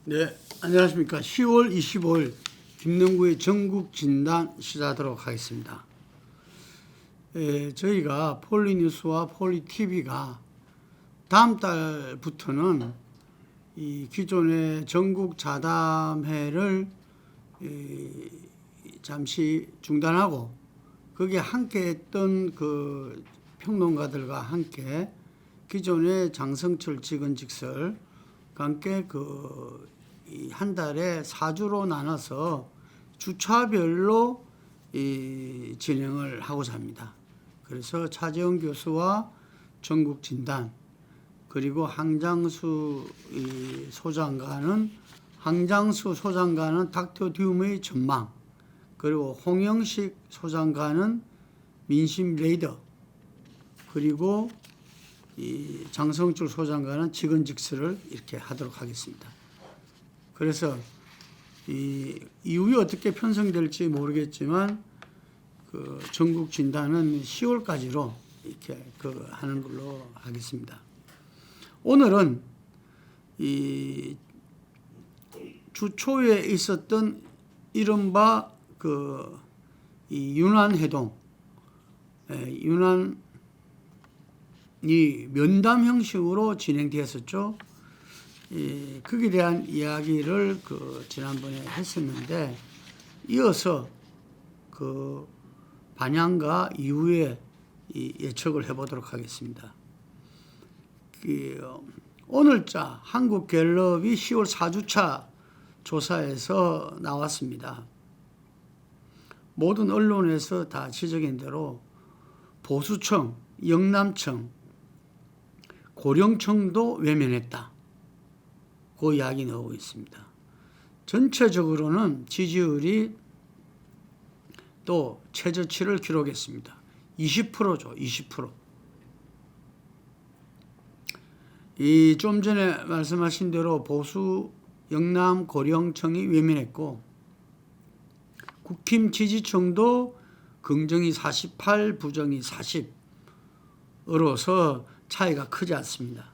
네, 안녕하십니까. 10월 25일 김능구의 전국 진단 시작하도록 하겠습니다. 저희가 폴리뉴스와 폴리TV가 다음 달부터는 이 기존의 전국 자담회를 잠시 중단하고 거기에 함께 했던 그 평론가들과 함께 기존의 장성철 직언직설과 함께 한 달에 4주로 나눠서 주차별로 진행을 하고자 합니다. 그래서 차재원 교수와 전국 진단, 그리고 항장수 소장관은 닥터 듀움의 전망, 그리고 홍영식 소장관은 민심 레이더, 그리고 장성철 소장관은 직언직설을 이렇게 하도록 하겠습니다. 그래서 이후에 어떻게 편성될지 모르겠지만 그 전국 진단은 10월까지로 이렇게 하는 걸로 하겠습니다. 오늘은 이 주초에 있었던 이른바 이 윤안회동, 윤안이 면담 형식으로 진행되었었죠. 거기에 대한 이야기를 지난번에 했었는데, 이어서 반향과 이후에 예측을 해보도록 하겠습니다. 오늘자 한국갤럽이 10월 4주차 조사에서 나왔습니다. 모든 언론에서 다 지적한 대로 보수층, 영남층, 고령층도 외면했다. 그 이야기 나오고 있습니다. 전체적으로는 지지율이 또 최저치를 기록했습니다. 20%죠, 20%. 좀 전에 말씀하신 대로 보수, 영남, 고령층이 외면했고, 국힘 지지층도 긍정이 48, 부정이 40으로서 차이가 크지 않습니다.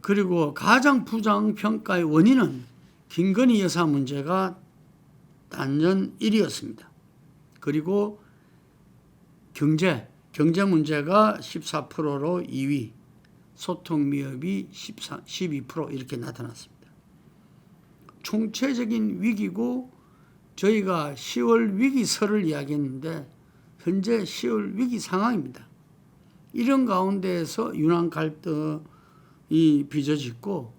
그리고 가장 부정평가의 원인은 김건희 여사 문제가 단연 1위였습니다. 그리고 경제 문제가 14%로 2위, 소통 미흡이 12% 이렇게 나타났습니다. 총체적인 위기고, 저희가 10월 위기설을 이야기했는데 현재 10월 위기 상황입니다. 이런 가운데에서 윤안 갈등이 빚어졌고,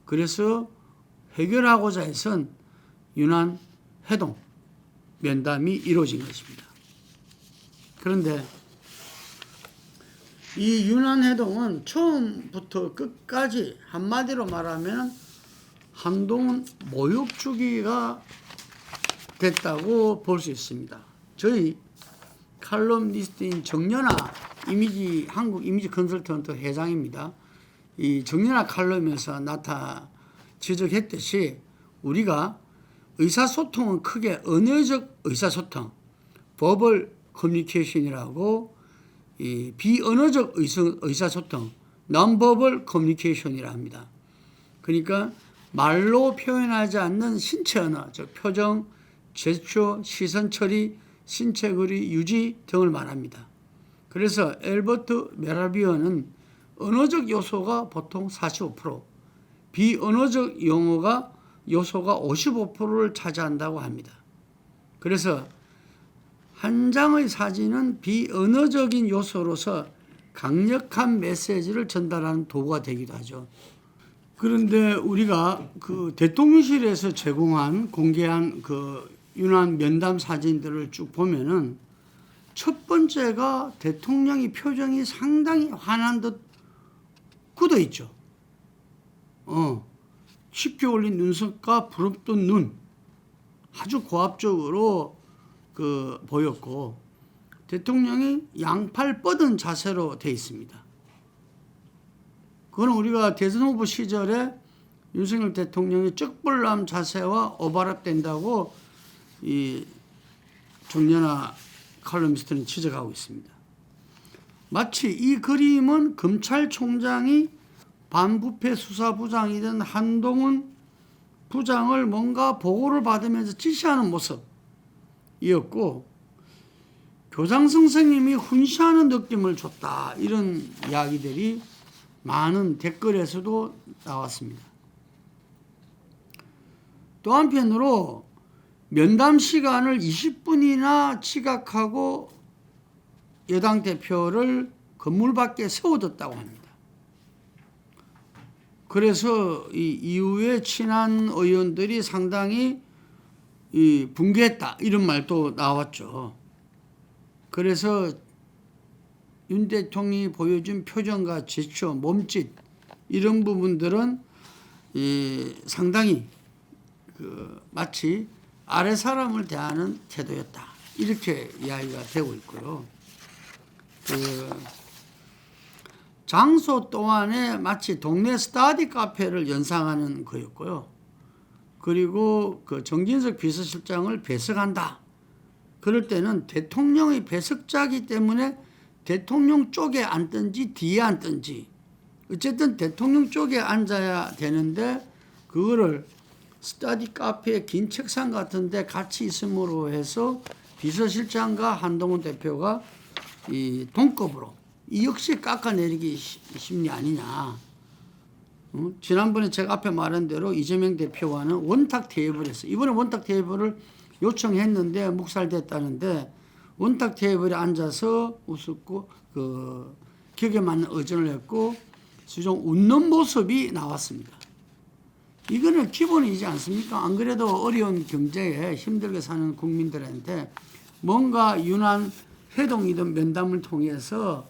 그래서 해결하고자 해선 윤안 회동 면담이 이루어진 것입니다. 그런데 이 윤안 회동은 처음부터 끝까지 한마디로 말하면 한동훈 모욕 주기가 됐다고 볼 수 있습니다. 저희 칼럼니스트인 정연아 한국 이미지 컨설턴트 회장입니다. 이 정연아 칼럼에서 지적했듯이 우리가 의사소통은 크게 언어적 의사소통, 버벌 커뮤니케이션이라고, 이 비언어적 의사소통, non-verbal communication이라 합니다. 그러니까 말로 표현하지 않는 신체 언어, 즉 표정, 제스처, 시선 처리, 신체 거리 유지 등을 말합니다. 그래서 엘버트 메라비어는 언어적 요소가 보통 45%, 비언어적 요소가 55%를 차지한다고 합니다. 그래서 한 장의 사진은 비언어적인 요소로서 강력한 메시지를 전달하는 도구가 되기도 하죠. 그런데 우리가 대통령실에서 공개한 윤안 면담 사진들을 쭉 보면은 첫 번째가 대통령이 표정이 상당히 환한 듯 굳어 있죠. 쉽게 올린 눈썹과 부릅뜬 눈, 아주 고압적으로 보였고, 대통령이 양팔 뻗은 자세로 되어 있습니다. 그건 우리가 대선 후보 시절에 윤석열 대통령이 쩍벌남 자세와 오버랩된다고 이 정연아 칼럼니스트는 지적하고 있습니다. 마치 이 그림은 검찰총장이 반부패 수사부장이던 한동훈 부장을 뭔가 보고를 받으면서 지시하는 모습이었고, 교장선 선생님이 훈시하는 느낌을 줬다, 이런 이야기들이 많은 댓글에서도 나왔습니다. 또 한편으로 면담 시간을 20분이나 지각하고 여당 대표를 건물 밖에 세워뒀다고 합니다. 그래서 이 이후에 친한 의원들이 상당히 붕괴했다, 이런 말도 나왔죠. 그래서 윤 대통령이 보여준 표정과 제스처, 몸짓, 이런 부분들은 상당히 마치 아래 사람을 대하는 태도였다, 이렇게 이야기가 되고 있고요. 장소 또한에 마치 동네 스터디 카페를 연상하는 거였고요. 그리고 그 정진석 비서실장을 배석한다. 그럴 때는 대통령의 배석자이기 때문에 대통령 쪽에 앉든지 뒤에 앉든지 어쨌든 대통령 쪽에 앉아야 되는데, 그거를 스터디 카페 긴 책상 같은 데 같이 있음으로 해서 비서실장과 한동훈 대표가 이 동급으로, 이 역시 깎아내리기 심리 아니냐. 지난번에 제가 앞에 말한 대로 이재명 대표와는 원탁 테이블을 했어요. 이번에 원탁 테이블을 요청했는데 묵살됐다는데, 원탁 테이블에 앉아서 웃었고 격에 맞는 의전을 했고 수종 웃는 모습이 나왔습니다. 이거는 기본이지 않습니까? 안 그래도 어려운 경제에 힘들게 사는 국민들한테 뭔가 유난 회동이든 면담을 통해서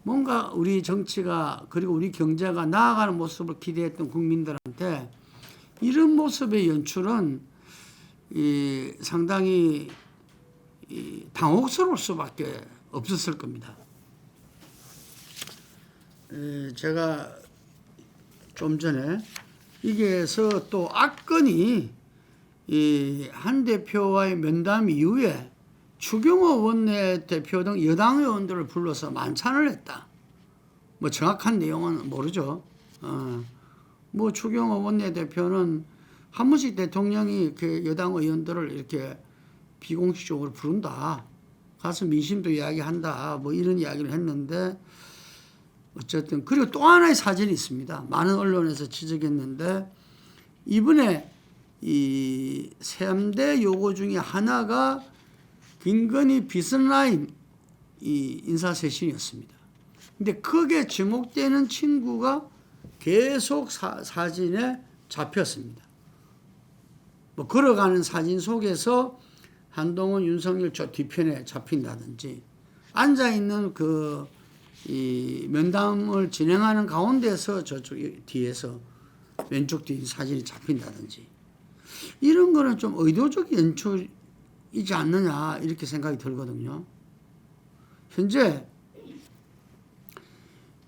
뭔가 우리 정치가 그리고 우리 경제가 나아가는 모습을 기대했던 국민들한테 이런 모습의 연출은 상당히 당혹스러울 수밖에 없었을 겁니다. 제가 좀 전에 이게서 또 악건이 한 대표와의 면담 이후에 추경호 원내대표 등 여당 의원들을 불러서 만찬을 했다. 뭐 정확한 내용은 모르죠. 뭐 추경호 원내대표는 한 번씩 대통령이 그 여당 의원들을 이렇게 비공식적으로 부른다, 가서 민심도 이야기한다, 뭐 이런 이야기를 했는데, 어쨌든 그리고 또 하나의 사진이 있습니다. 많은 언론에서 지적했는데, 이번에 이 3대 요구 중에 하나가 김건희 비선라인 이 인사쇄신이었습니다. 근데 크게 지목되는 친구가 계속 사진에 잡혔습니다. 뭐 걸어가는 사진 속에서 한동훈, 윤석열 저 뒤편에 잡힌다든지, 앉아있는 이 면담을 진행하는 가운데서 저쪽 뒤에서 왼쪽 뒤 사진이 잡힌다든지, 이런 거는 좀 의도적 연출이지 않느냐, 이렇게 생각이 들거든요. 현재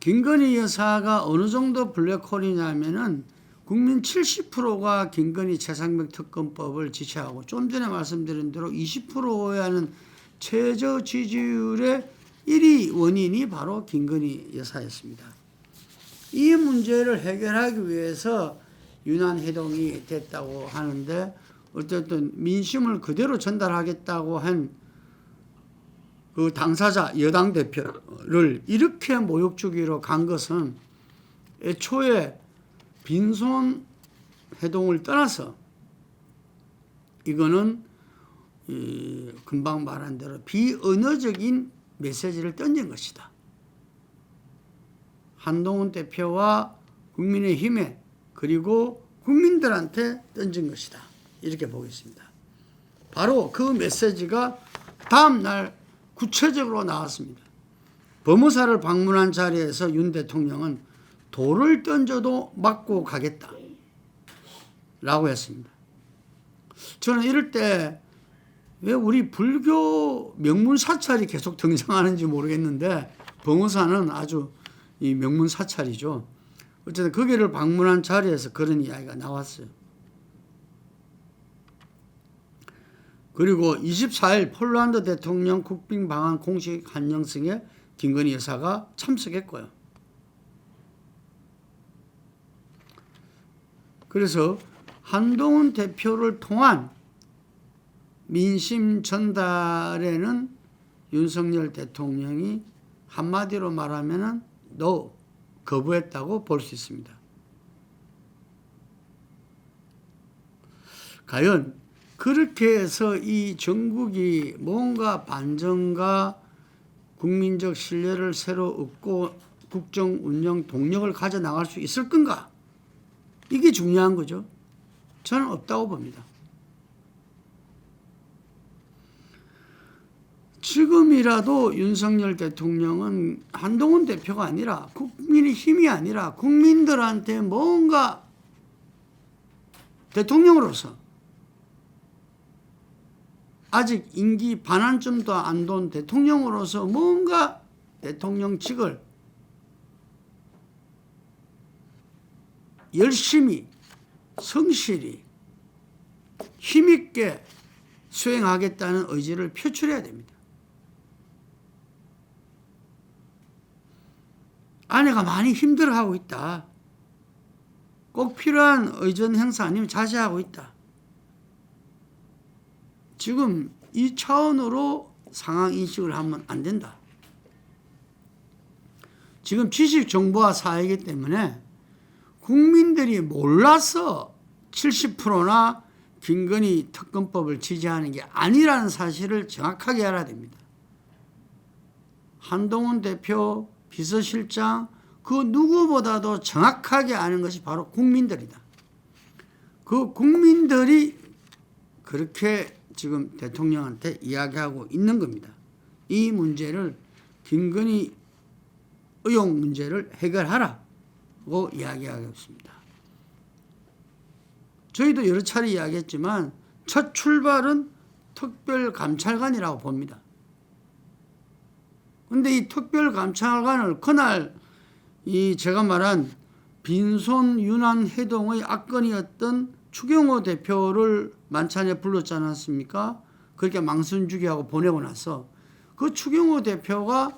김건희 여사가 어느 정도 블랙홀이냐면은 국민 70%가 김건희 최상병 특검법을 지지하고, 좀 전에 말씀드린 대로 20%에 하는 최저 지지율의 1위 원인이 바로 김건희 여사였습니다. 이 문제를 해결하기 위해서 유난회동이 됐다고 하는데, 어쨌든 민심을 그대로 전달하겠다고 한 그 당사자 여당 대표를 이렇게 모욕 주기로 간 것은 애초에 빈손 회동을 떠나서 이거는 금방 말한 대로 비언어적인 메시지를 던진 것이다. 한동훈 대표와 국민의힘에 그리고 국민들한테 던진 것이다, 이렇게 보겠습니다. 바로 그 메시지가 다음 날 구체적으로 나왔습니다. 법무사를 방문한 자리에서 윤 대통령은 돌을 던져도 맞고 가겠다 라고 했습니다. 저는 이럴 때 왜 우리 불교 명문 사찰이 계속 등장하는지 모르겠는데, 법무사는 아주 이 명문 사찰이죠. 어쨌든 거기를 방문한 자리에서 그런 이야기가 나왔어요. 그리고 24일 폴란드 대통령 국빈 방한 공식 한영승에 김건희 여사가 참석했고요. 그래서 한동훈 대표를 통한 민심 전달에는 윤석열 대통령이 한마디로 말하면은 거부했다고 볼 수 있습니다. 과연 그렇게 해서 이 정국이 뭔가 반전과 국민적 신뢰를 새로 얻고 국정 운영 동력을 가져 나갈 수 있을 건가? 이게 중요한 거죠. 저는 없다고 봅니다. 지금이라도 윤석열 대통령은 한동훈 대표가 아니라 국민의힘이 아니라 국민들한테 뭔가 대통령으로서 아직 임기 반환점도 안 돈 대통령으로서 뭔가 대통령직을 열심히 성실히 힘있게 수행하겠다는 의지를 표출해야 됩니다. 아내가 많이 힘들어하고 있다. 꼭 필요한 의전 행사 아니면 자제하고 있다. 지금 이 차원으로 상황 인식을 하면 안 된다. 지금 지식 정보화 사회이기 때문에 국민들이 몰라서 70%나 김건희 특검법을 지지하는 게 아니라는 사실을 정확하게 알아야 됩니다. 한동훈 대표, 비서실장 그 누구보다도 정확하게 아는 것이 바로 국민들이다. 그 국민들이 그렇게 지금 대통령한테 이야기하고 있는 겁니다. 이 문제를 김건희 의혹 문제를 해결하라고 이야기하겠습니다. 저희도 여러 차례 이야기했지만 첫 출발은 특별감찰관이라고 봅니다. 그런데 이 특별감찰관을 그날 이 제가 말한 빈손 유난 해동의 악건이었던 추경호 대표를 만찬에 불렀지 않았습니까? 그렇게 망신주기하고 보내고 나서 그 추경호 대표가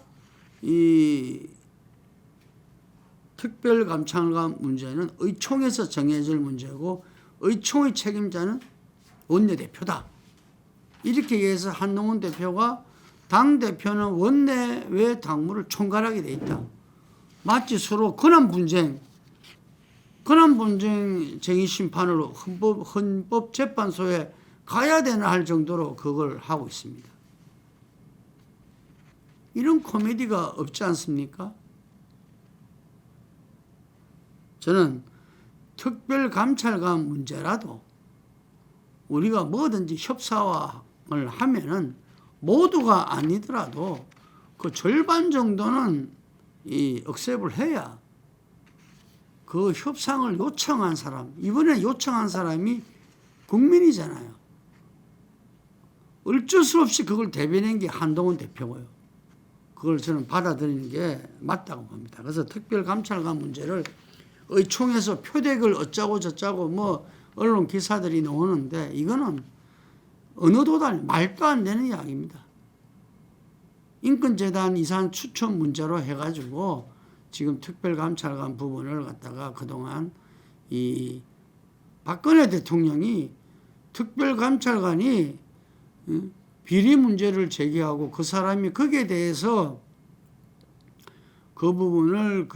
이 특별감찰관 문제는 의총에서 정해질 문제고 의총의 책임자는 원내대표다. 이렇게 해서 한동훈 대표가 당대표는 원내외 당무를 총괄하게 돼 있다. 마치 서로 권한분쟁 쟁의심판으로 헌법재판소에 가야 되나 할 정도로 그걸 하고 있습니다. 이런 코미디가 없지 않습니까? 저는 특별감찰관 문제라도 우리가 뭐든지 협상을 하면은 모두가 아니더라도 그 절반 정도는 이 억셉을 해야 그 협상을 요청한 사람, 이번에 요청한 사람이 국민이잖아요. 어쩔 수 없이 그걸 대변한 게 한동훈 대표고요. 그걸 저는 받아들이는 게 맞다고 봅니다. 그래서 특별감찰관 문제를 의총에서 표백을 어쩌고 저쩌고 뭐 언론 기사들이 나오는데 이거는 어느 도달 말도 안 되는 이야기입니다. 인권재단 이산 추천 문제로 해가지고 지금 특별감찰관 부분을 갖다가 그동안 이 박근혜 대통령이 특별감찰관이 비리 문제를 제기하고 그 사람이 거기에 대해서 그 부분을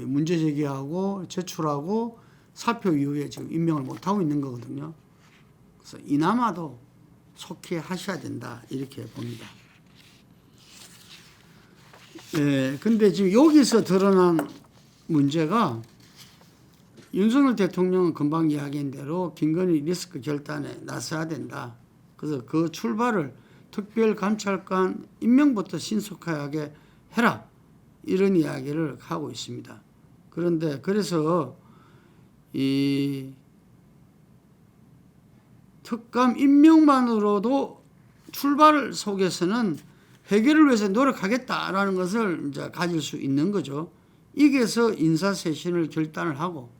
문제 제기하고 제출하고 사표 이후에 지금 임명을 못하고 있는 거거든요. 그래서 이나마도 속히 하셔야 된다 이렇게 봅니다. 근데 지금 여기서 드러난 문제가 윤석열 대통령은 금방 이야기한 대로 김건희 리스크 결단에 나서야 된다. 그래서 그 출발을 특별감찰관 임명부터 신속하게 해라. 이런 이야기를 하고 있습니다. 그런데 그래서 이 특감 임명만으로도 출발 속에서는 해결을 위해서 노력하겠다라는 것을 이제 가질 수 있는 거죠. 이게서 인사쇄신을 결단을 하고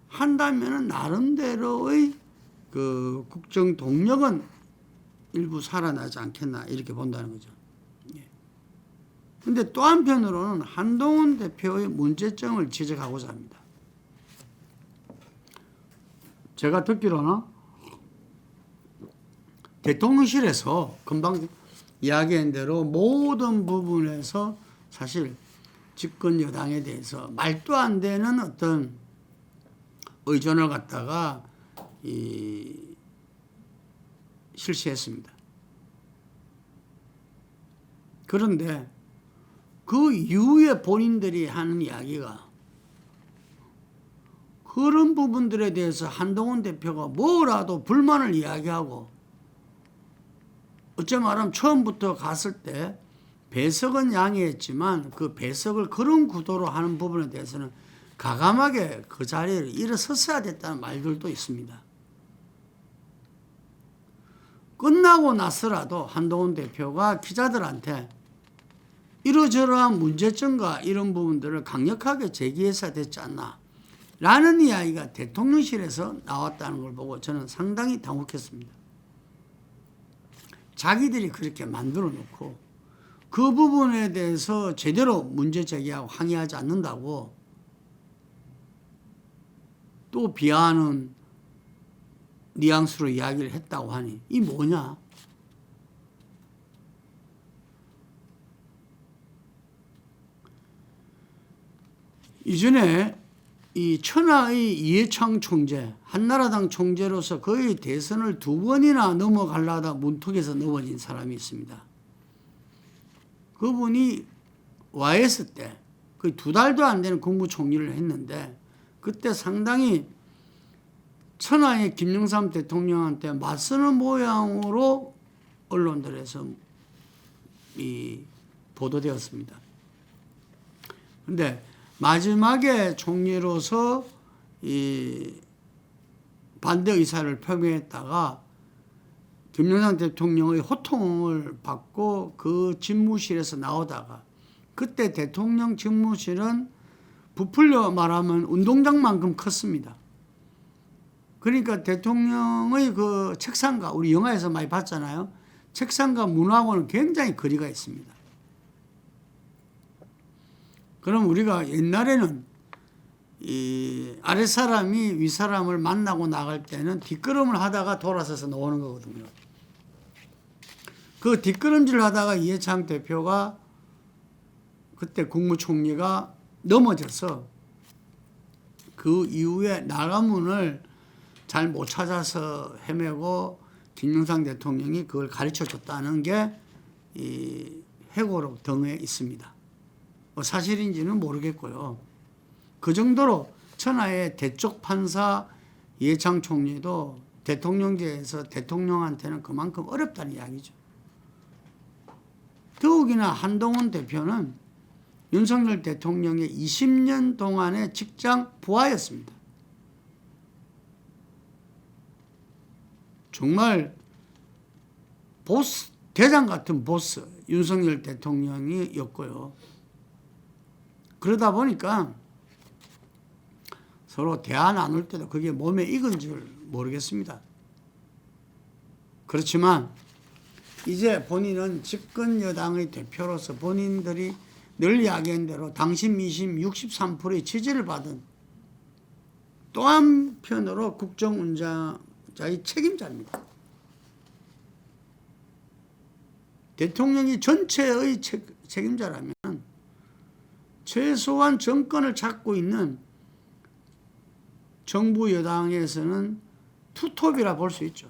한다면은 나름대로의 그 국정 동력은 일부 살아나지 않겠나 이렇게 본다는 거죠. 그런데 또 한편으로는 한동훈 대표의 문제점을 지적하고자 합니다. 제가 듣기로는 대통령실에서 금방 이야기한 대로 모든 부분에서 사실 집권 여당에 대해서 말도 안 되는 어떤 의존을 갖다가 실시했습니다. 그런데 그 이후에 본인들이 하는 이야기가 그런 부분들에 대해서 한동훈 대표가 뭐라도 불만을 이야기하고 어째 말하면 처음부터 갔을 때 배석은 양해했지만 그 배석을 그런 구도로 하는 부분에 대해서는 가감하게 그 자리를 일어섰어야 됐다는 말들도 있습니다. 끝나고 나서라도 한동훈 대표가 기자들한테 이러저러한 문제점과 이런 부분들을 강력하게 제기했어야 됐지 않나 라는 이야기가 대통령실에서 나왔다는 걸 보고 저는 상당히 당혹했습니다. 자기들이 그렇게 만들어 놓고 그 부분에 대해서 제대로 문제 제기하고 항의하지 않는다고 또 비하하는 뉘앙스로 이야기를 했다고 하니 이 뭐냐? 이전에 이 천하의 이해창 총재, 한나라당 총재로서 거의 대선을 2번이나 넘어가려다 문턱에서 넘어진 사람이 있습니다. 그분이 YS 때 거의 2달도 안 되는 국무총리를 했는데 그때 상당히 천하의 김영삼 대통령한테 맞서는 모양으로 언론들에서 보도되었습니다. 그런데 마지막에 총리로서 반대 의사를 표명했다가 김영삼 대통령의 호통을 받고 그 집무실에서 나오다가 그때 대통령 집무실은 부풀려 말하면 운동장만큼 컸습니다. 그러니까 대통령의 그 책상과 우리 영화에서 많이 봤잖아요. 책상과 문하고는 굉장히 거리가 있습니다. 그럼 우리가 옛날에는 이 아랫사람이 윗사람을 만나고 나갈 때는 뒷걸음을 하다가 돌아서서 나오는 거거든요. 그 뒷걸음질 하다가 이해창 대표가 그때 국무총리가 넘어져서 그 이후에 나가문을 잘 못 찾아서 헤매고 김영삼 대통령이 그걸 가르쳐 줬다는 게 이 회고록 등에 있습니다. 사실인지는 모르겠고요. 그 정도로 천하의 대쪽 판사 이해창 총리도 대통령제에서 대통령한테는 그만큼 어렵다는 이야기죠. 더욱이나 한동훈 대표는 윤석열 대통령의 20년 동안의 직장 부하였습니다. 정말 보스, 대장 같은 보스 윤석열 대통령이었고요. 그러다 보니까 서로 대화 나눌 때도 그게 몸에 익은 줄 모르겠습니다. 그렇지만 이제 본인은 집권 여당의 대표로서 본인들이 늘 이야기한 대로 당신 민심 63%의 지지를 받은 또 한편으로 국정운전자의 책임자입니다. 대통령이 전체의 책임자라면 최소한 정권을 잡고 있는 정부 여당에서는 투톱이라 볼 수 있죠.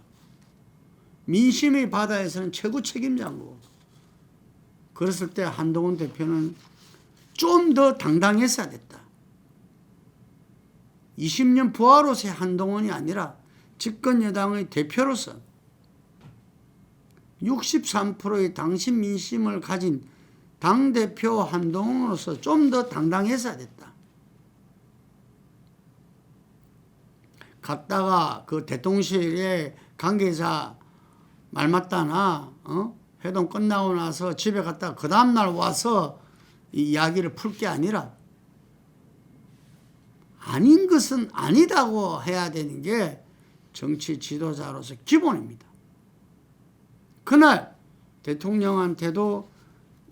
민심의 바다에서는 최고 책임자인 거고. 그랬을 때 한동훈 대표는 좀 더 당당했어야 됐다. 20년 부하로서의 한동훈이 아니라 집권 여당의 대표로서 63%의 당신 민심을 가진 당대표 한동훈으로서 좀 더 당당했어야 됐다. 갔다가 그 대통령실의 관계자 말 맞다나 회동 끝나고 나서 집에 갔다가 그 다음날 와서 이 이야기를 풀 게 아니라 아닌 것은 아니다고 해야 되는 게 정치 지도자로서 기본입니다. 그날 대통령한테도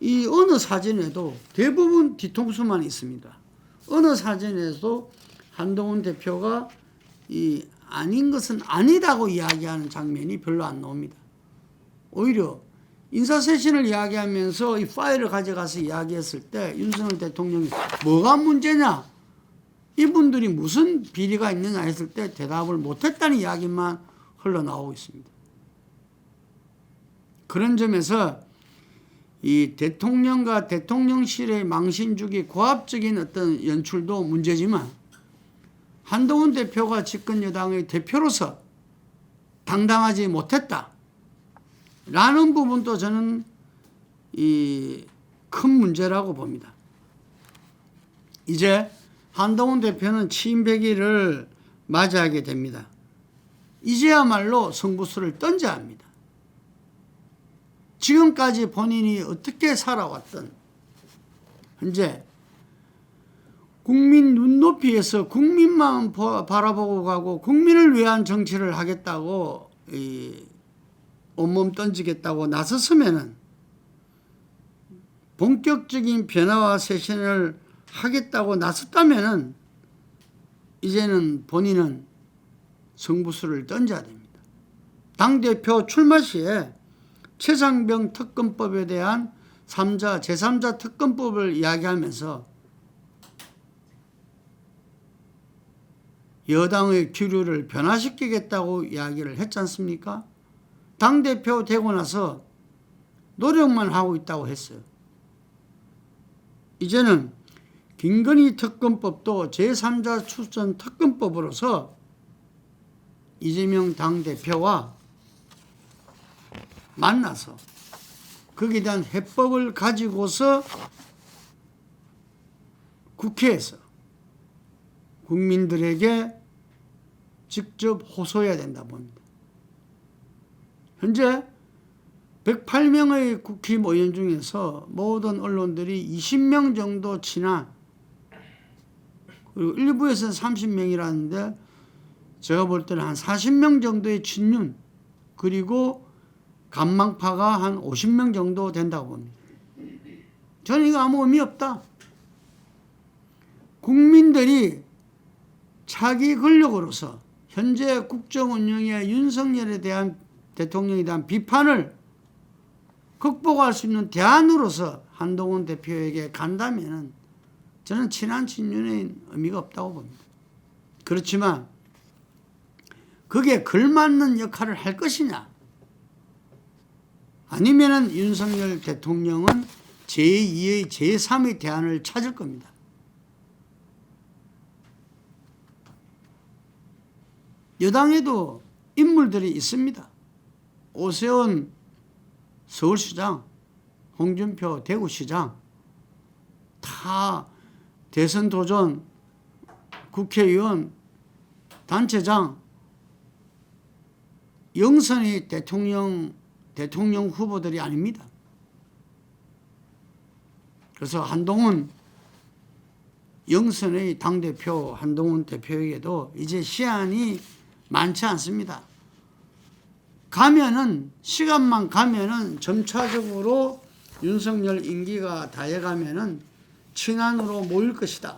이 어느 사진에도 대부분 뒤통수만 있습니다. 어느 사진에도 한동훈 대표가 이 아닌 것은 아니다고 이야기하는 장면이 별로 안 나옵니다. 오히려 인사쇄신을 이야기하면서 이 파일을 가져가서 이야기했을 때 윤석열 대통령이 뭐가 문제냐, 이분들이 무슨 비리가 있느냐 했을 때 대답을 못했다는 이야기만 흘러나오고 있습니다. 그런 점에서 이 대통령과 대통령실의 망신 주기 고압적인 어떤 연출도 문제지만, 한동훈 대표가 집권 여당의 대표로서 당당하지 못했다 라는 부분도 저는 이 큰 문제라고 봅니다. 이제 한동훈 대표는 취임 100일을 맞이하게 됩니다. 이제야말로 승부수를 던져야 합니다. 지금까지 본인이 어떻게 살아왔던, 현재 국민 눈높이에서 국민만 바라보고 가고 국민을 위한 정치를 하겠다고 온몸 던지겠다고 나섰으면은, 본격적인 변화와 쇄신을 하겠다고 나섰다면은 이제는 본인은 승부수를 던져야 됩니다. 당대표 출마 시에 최상병 특검법에 대한 제3자 특검법을 이야기하면서 여당의 기류를 변화시키겠다고 이야기를 했지 않습니까? 당대표 되고 나서 노력만 하고 있다고 했어요. 이제는 김건희 특검법도 제3자 추천 특검법으로서 이재명 당대표와 만나서 거기에 대한 해법을 가지고서 국회에서 국민들에게 직접 호소해야 된다 봅니다. 현재 108명의 국힘의원 중에서 모든 언론들이 20명 정도 친한, 그리고 일부에서는 30명이라는데 제가 볼 때는 한 40명 정도의 친윤, 그리고 간망파가 한 50명 정도 된다고 봅니다. 저는 이거 아무 의미 없다. 국민들이 차기 권력으로서 현재 국정 운영의 윤석열에 대한 대통령에 대한 비판을 극복할 수 있는 대안으로서 한동훈 대표에게 간다면 저는 친한 친윤의 의미가 없다고 봅니다. 그렇지만 그게 걸맞는 역할을 할 것이냐, 아니면은 윤석열 대통령은 제2의 제3의 대안을 찾을 겁니다. 여당에도 인물들이 있습니다. 오세훈 서울시장, 홍준표 대구시장, 다 대선 도전, 국회의원, 단체장, 영선이 대통령 후보들이 아닙니다. 그래서 한동훈 영선의 당대표 한동훈 대표에게도 이제 시간이 많지 않습니다. 가면은, 시간만 가면은 점차적으로 윤석열 임기가 다해가면은 친한으로 모일 것이다.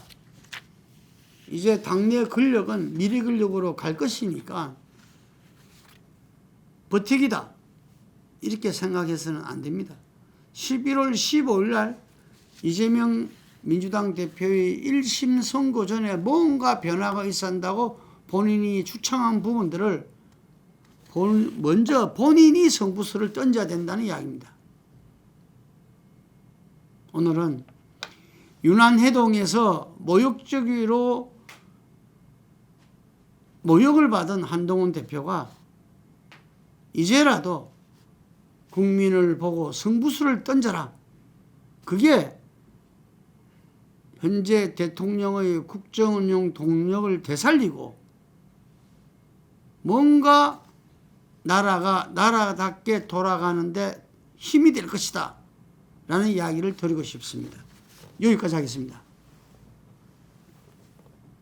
이제 당내 권력은 미래 권력으로 갈 것이니까 버티기다, 이렇게 생각해서는 안 됩니다. 11월 15일 날 이재명 민주당 대표의 1심 선고 전에 뭔가 변화가 있어야 한다고 본인이 주창한 부분들을 먼저 본인이 승부수를 던져야 된다는 이야기입니다. 오늘은 윤안해동에서 모욕적으로 모욕을 받은 한동훈 대표가 이제라도 국민을 보고 승부수를 던져라, 그게 현재 대통령의 국정운영 동력을 되살리고 뭔가 나라가 나라답게 돌아가는데 힘이 될 것이다 라는 이야기를 드리고 싶습니다. 여기까지 하겠습니다.